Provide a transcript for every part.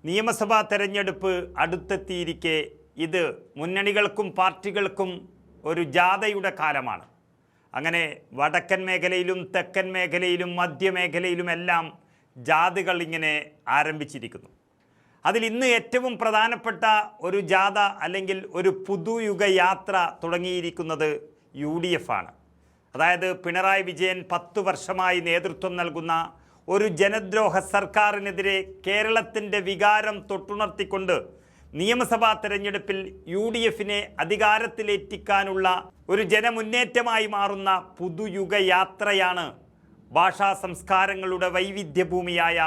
നിയമസഭാ തെരഞ്ഞെടുപ്പ് അടുത്തെത്തിയിരിക്കെ ഇത് മുന്നണികൾക്കും പാർട്ടികൾക്കും ഒരു ജാഥയുടെ കാലമാണ്. അങ്ങനെ വടക്കൻ മേഖലയിലും തെക്കൻ മേഖലയിലും മധ്യമേഖലയിലുമെല്ലാം ജാഥകൾ ഇങ്ങനെ ആരംഭിച്ചിരിക്കുന്നു. അതിൽ ഇന്ന് ഏറ്റവും പ്രധാനപ്പെട്ട ഒരു ജാഥ അല്ലെങ്കിൽ ഒരു പുതുയുഗ യാത്ര തുടങ്ങിയിരിക്കുന്നത് UDF ആണ്. അതായത് പിണറായി വിജയൻ 10 വർഷമായി നേതൃത്വം നൽകുന്ന ഒരു ജനദ്രോഹ സർക്കാരിനെതിരെ കേരളത്തിൻ്റെ വികാരം തൊട്ടുണർത്തിക്കൊണ്ട് നിയമസഭാ തെരഞ്ഞെടുപ്പിൽ UDFനെ അധികാരത്തിലെത്തിക്കാനുള്ള ഒരു ജനമുന്നേറ്റമായി മാറുന്ന പുതുയുഗ യാത്രയാണ് ഭാഷാ സംസ്കാരങ്ങളുടെ വൈവിധ്യഭൂമിയായ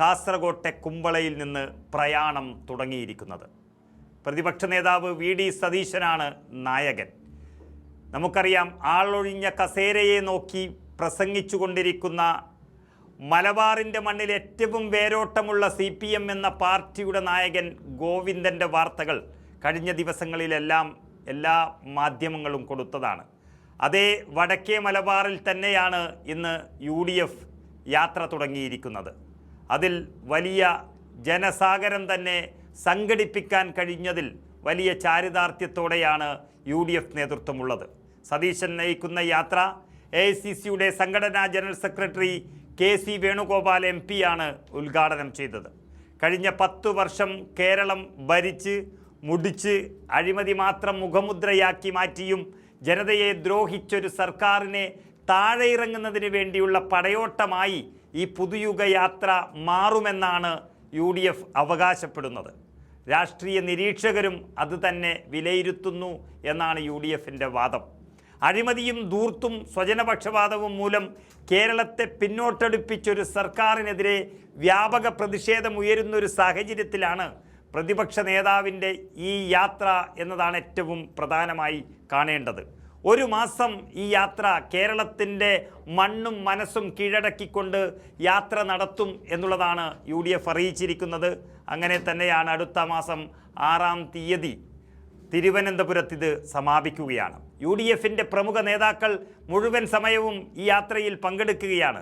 കാസർകോട്ടെ കുമ്പളയിൽ നിന്ന് പ്രയാണം തുടങ്ങിയിരിക്കുന്നത്. പ്രതിപക്ഷ നേതാവ് VD സതീശനാണ് നായകൻ. നമുക്കറിയാം, ആളൊഴിഞ്ഞ കസേരയെ നോക്കി പ്രസംഗിച്ചു കൊണ്ടിരിക്കുന്ന മലബാറിൻ്റെ മണ്ണിൽ ഏറ്റവും വേരോട്ടമുള്ള CPM എന്ന പാർട്ടിയുടെ നായകൻ ഗോവിന്ദൻ്റെ വാർത്തകൾ കഴിഞ്ഞ ദിവസങ്ങളിലെല്ലാം എല്ലാ മാധ്യമങ്ങളും കൊടുത്തതാണ്. അതേ വടക്കേ മലബാറിൽ തന്നെയാണ് ഇന്ന് UDF യാത്ര തുടങ്ങിയിരിക്കുന്നത്. അതിൽ വലിയ ജനസാഗരം തന്നെ സംഘടിപ്പിക്കാൻ കഴിഞ്ഞതിൽ വലിയ ചാരിതാർത്ഥ്യത്തോടെയാണ് UDF നേതൃത്വമുള്ളത്. സതീശൻ നയിക്കുന്ന യാത്ര AICCയുടെ സംഘടനാ general secretary KC Venugopal MP ആണ് ഉദ്ഘാടനം ചെയ്തത്. കഴിഞ്ഞ 10 വർഷം കേരളം ഭരിച്ച് മുടിച്ച് അഴിമതി മാത്രം മുഖമുദ്രയാക്കി മാറ്റിയും ജനതയെ ദ്രോഹിച്ചൊരു സർക്കാരിനെ താഴെ ഇറങ്ങുന്നതിന് വേണ്ടിയുള്ള പടയോട്ടമായി ഈ പുതുയുഗ യാത്ര മാറുമെന്നാണ് UDF അവകാശപ്പെടുന്നത്. രാഷ്ട്രീയ നിരീക്ഷകരും അത് തന്നെ വിലയിരുത്തുന്നു എന്നാണ് UDFൻ്റെ വാദം. അഴിമതിയും ധൂർത്തും സ്വജനപക്ഷപാതവും മൂലം കേരളത്തെ പിന്നോട്ടടുപ്പിച്ചൊരു സർക്കാരിനെതിരെ വ്യാപക പ്രതിഷേധം ഉയരുന്നൊരു സാഹചര്യത്തിലാണ് പ്രതിപക്ഷ നേതാവിൻ്റെ ഈ യാത്ര എന്നതാണ് ഏറ്റവും പ്രധാനമായി കാണേണ്ടത്. ഒരു മാസം ഈ യാത്ര കേരളത്തിൻ്റെ മണ്ണും മനസ്സും കീഴടക്കിക്കൊണ്ട് യാത്ര നടത്തും എന്നുള്ളതാണ് UDF അറിയിച്ചിരിക്കുന്നത്. അങ്ങനെ തന്നെയാണ് അടുത്ത മാസം 6-ാം തീയതി തിരുവനന്തപുരത്ത് ഇത് സമാപിക്കുകയാണ്. UDFൻ്റെ പ്രമുഖ നേതാക്കൾ മുഴുവൻ സമയവും ഈ യാത്രയിൽ പങ്കെടുക്കുകയാണ്.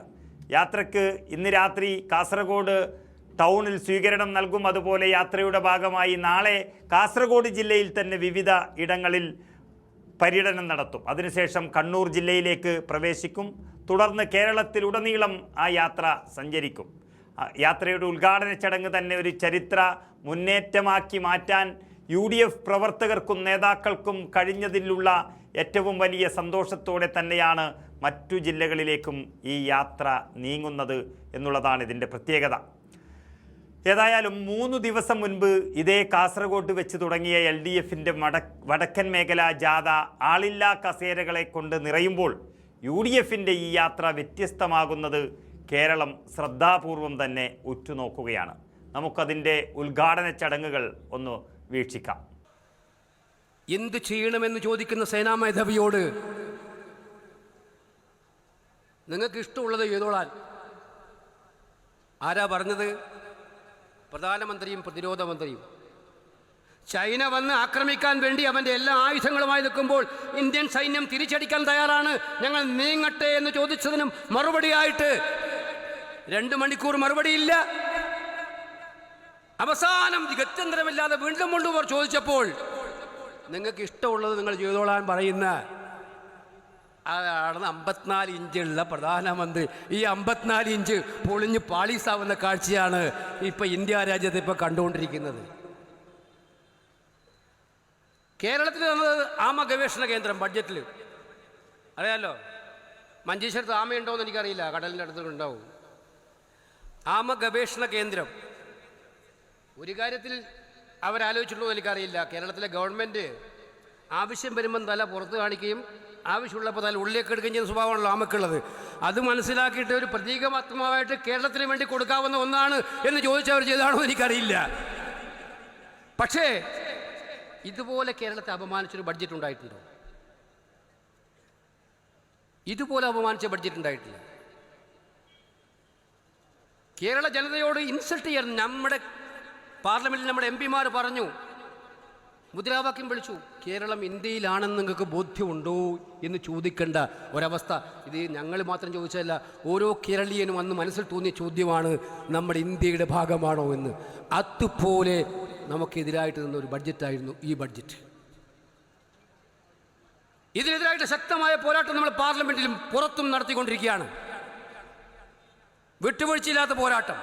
യാത്രയ്ക്ക് ഇന്ന് രാത്രി കാസർഗോഡ് ടൗണിൽ സ്വീകരണം നൽകും. അതുപോലെ യാത്രയുടെ ഭാഗമായി നാളെ കാസർഗോഡ് ജില്ലയിൽ തന്നെ വിവിധ ഇടങ്ങളിൽ പര്യടനം നടത്തും. അതിനുശേഷം കണ്ണൂർ ജില്ലയിലേക്ക് പ്രവേശിക്കും. തുടർന്ന് കേരളത്തിലുടനീളം ആ യാത്ര സഞ്ചരിക്കും. യാത്രയുടെ ഉദ്ഘാടന ചടങ്ങ് തന്നെ ഒരു ചരിത്ര മുന്നേറ്റമാക്കി മാറ്റാൻ UDF പ്രവർത്തകർക്കും നേതാക്കൾക്കും കഴിഞ്ഞതിലുള്ള ഏറ്റവും വലിയ സന്തോഷത്തോടെ തന്നെയാണ് മറ്റു ജില്ലകളിലേക്കും ഈ യാത്ര നീങ്ങുന്നത് എന്നുള്ളതാണ് ഇതിൻ്റെ പ്രത്യേകത. ഏതായാലും 3 ദിവസം മുൻപ് ഇതേ കാസർഗോഡ് വെച്ച് തുടങ്ങിയ LDFൻ്റെ വടക്കൻ മേഖലാ ജാഥ ആളില്ലാ കസേരകളെ കൊണ്ട് നിറയുമ്പോൾ UDFൻ്റെ ഈ യാത്ര വ്യത്യസ്തമാകുന്നത് കേരളം ശ്രദ്ധാപൂർവം തന്നെ ഉറ്റുനോക്കുകയാണ്. നമുക്കതിൻ്റെ ഉദ്ഘാടന ചടങ്ങുകൾ ഒന്ന് വീക്ഷിക്കാം. എന്ത് ചെയ്യണമെന്ന് ചോദിക്കുന്ന സേനാ മേധാവിയോട് നിങ്ങൾക്ക് ഇഷ്ടമുള്ളത് ചെയ്തോളാൻ ആരാ പറഞ്ഞത്? പ്രധാനമന്ത്രിയും പ്രതിരോധ മന്ത്രിയും. ചൈന വന്ന് ആക്രമിക്കാൻ വേണ്ടി അവൻ്റെ എല്ലാ ആയുധങ്ങളുമായി നിൽക്കുമ്പോൾ ഇന്ത്യൻ സൈന്യം തിരിച്ചടിക്കാൻ തയ്യാറാണ്, ഞങ്ങൾ നീങ്ങട്ടെ എന്ന് ചോദിച്ചതിനും മറുപടിയായിട്ട് 2 മണിക്കൂർ മറുപടിയില്ല. അവസാനം ഗത്യന്തരമില്ലാതെ വീണ്ടും കൊണ്ടുപോർ ചോദിച്ചപ്പോൾ നിങ്ങൾക്ക് ഇഷ്ടമുള്ളത് നിങ്ങൾ ചെയ്തോളാൻ പറയുന്ന അതാണ് 54 ഇഞ്ചുള്ള പ്രധാനമന്ത്രി. ഈ 54 ഇഞ്ച് പൊളിഞ്ഞ് പാളീസാവുന്ന കാഴ്ചയാണ് ഇപ്പം ഇന്ത്യ രാജ്യത്ത് ഇപ്പോൾ കണ്ടുകൊണ്ടിരിക്കുന്നത്. കേരളത്തിൽ തന്നത് ആമ ഗവേഷണ കേന്ദ്രം ബഡ്ജറ്റിൽ അറിയാമല്ലോ. മഞ്ചേശ്വരത്ത് ആമയുണ്ടോ എന്ന് എനിക്കറിയില്ല, കടലിൻ്റെ അടുത്ത് ഉണ്ടാവും. ആമ ഗവേഷണ കേന്ദ്രം ഒരു കാര്യത്തിൽ അവരാലോചിച്ചിട്ടുണ്ടോ എന്ന് എനിക്കറിയില്ല. കേരളത്തിലെ ഗവൺമെൻറ് ആവശ്യം വരുമ്പം തല പുറത്ത് കാണിക്കുകയും ആവശ്യമുള്ളപ്പോൾ തല ഉള്ളിലേക്ക് എടുക്കുകയും ചെയ്യുന്ന സ്വഭാവമാണല്ലോ ആമക്കുള്ളത്. അത് മനസ്സിലാക്കിയിട്ട് ഒരു പ്രതീകാത്മകമായിട്ട് കേരളത്തിന് വേണ്ടി കൊടുക്കാവുന്ന ഒന്നാണ് എന്ന് ചോദിച്ചവർ ചെയ്താണോ എന്ന് എനിക്കറിയില്ല. പക്ഷേ ഇതുപോലെ കേരളത്തെ അപമാനിച്ചൊരു ബഡ്ജറ്റ് ഉണ്ടായിട്ടുണ്ടോ? ഇതുപോലെ അപമാനിച്ച ബഡ്ജറ്റ് ഉണ്ടായിട്ടില്ല. കേരള ജനതയോട് ഇൻസൾട്ട് ചെയ്യാൻ നമ്മുടെ പാർലമെൻറ്റിൽ നമ്മുടെ MP മാർ പറഞ്ഞു, മുദ്രാവാക്യം വിളിച്ചു. കേരളം ഇന്ത്യയിലാണെന്ന് നിങ്ങൾക്ക് ബോധ്യമുണ്ടോ എന്ന് ചോദിക്കേണ്ട ഒരവസ്ഥ. ഇത് ഞങ്ങൾ മാത്രം ചോദിച്ചതല്ല, ഓരോ കേരളീയനും അന്ന് മനസ്സിൽ തോന്നിയ ചോദ്യമാണ്, നമ്മുടെ ഇന്ത്യയുടെ ഭാഗമാണോ എന്ന്. അതുപോലെ നമുക്കെതിരായിട്ട് നിന്ന ഒരു ബഡ്ജറ്റായിരുന്നു ഈ ബഡ്ജറ്റ്. ഇതിനെതിരായിട്ട് ശക്തമായ പോരാട്ടം നമ്മൾ പാർലമെന്റിലും പുറത്തും നടത്തിക്കൊണ്ടിരിക്കുകയാണ്. വിട്ടുവീഴ്ചയില്ലാത്ത പോരാട്ടം,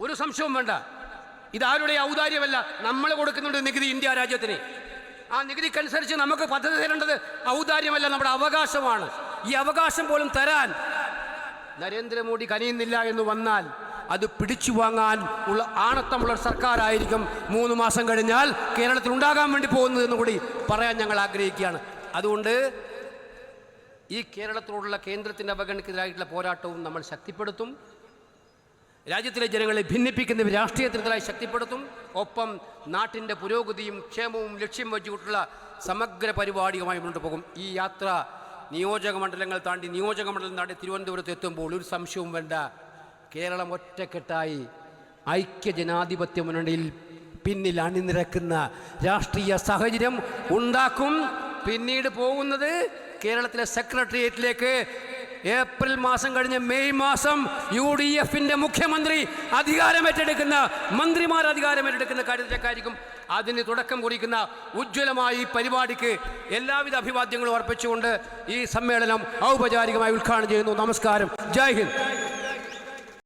ഒരു സംശയവും വേണ്ട. ഇതാരുടെ ഔദാര്യമല്ല, നമ്മൾ കൊടുക്കുന്നുണ്ട് നികുതി ഇന്ത്യ രാജ്യത്തിന്. ആ നികുതിക്കനുസരിച്ച് നമുക്ക് പദ്ധതി തരേണ്ടത് ഔദാര്യമല്ല, നമ്മുടെ അവകാശമാണ്. ഈ അവകാശം പോലും തരാൻ നരേന്ദ്രമോദി കനിയുന്നില്ല എന്ന് വന്നാൽ അത് പിടിച്ചു വാങ്ങാൻ ഉള്ള ആണത്തമുള്ള സർക്കാരായിരിക്കും 3 മാസം കഴിഞ്ഞാൽ കേരളത്തിൽ ഉണ്ടാകാൻ വേണ്ടി പോകുന്നതെന്ന് കൂടി പറയാൻ ഞങ്ങൾ ആഗ്രഹിക്കുകയാണ്. അതുകൊണ്ട് ഈ കേരളത്തോടുള്ള കേന്ദ്രത്തിൻ്റെ അവഗണനയ്ക്കെതിരായിട്ടുള്ള പോരാട്ടവും നമ്മൾ ശക്തിപ്പെടുത്തും. രാജ്യത്തിലെ ജനങ്ങളെ ഭിന്നിപ്പിക്കുന്ന രാഷ്ട്രീയത്തിനെതിരായി ശക്തിപ്പെടുത്തും. ഒപ്പം നാട്ടിൻ്റെ പുരോഗതിയും ക്ഷേമവും ലക്ഷ്യം വെച്ചുകൊണ്ടുള്ള സമഗ്ര പരിപാടിയുമായി മുന്നോട്ട് പോകും. ഈ യാത്ര നിയോജക മണ്ഡലങ്ങൾ താണ്ടി തിരുവനന്തപുരത്ത് എത്തുമ്പോൾ ഒരു സംശയവും വേണ്ട, കേരളം ഒറ്റക്കെട്ടായി ഐക്യജനാധിപത്യ മുന്നണിയിൽ പിന്നിൽ അണിനിരക്കുന്ന രാഷ്ട്രീയ സാഹചര്യം ഉണ്ടാക്കും. പിന്നീട് പോകുന്നത് കേരളത്തിലെ സെക്രട്ടേറിയറ്റിലേക്ക് ഏപ്രിൽ മാസം കഴിഞ്ഞ് മെയ് മാസം UDFന്റെ മുഖ്യമന്ത്രി അധികാരമേറ്റെടുക്കുന്ന, മന്ത്രിമാർ അധികാരമേറ്റെടുക്കുന്ന കാര്യത്തിലേക്കായിരിക്കും. അതിന് തുടക്കം കുറിക്കുന്ന ഉജ്ജ്വലമായ ഈ പരിപാടിക്ക് എല്ലാവിധ അഭിവാദ്യങ്ങളും അർപ്പിച്ചുകൊണ്ട് ഈ സമ്മേളനം ഔപചാരികമായി ഉദ്ഘാടനം ചെയ്യുന്നു. നമസ്കാരം. ജയ് ഹിന്ദ്.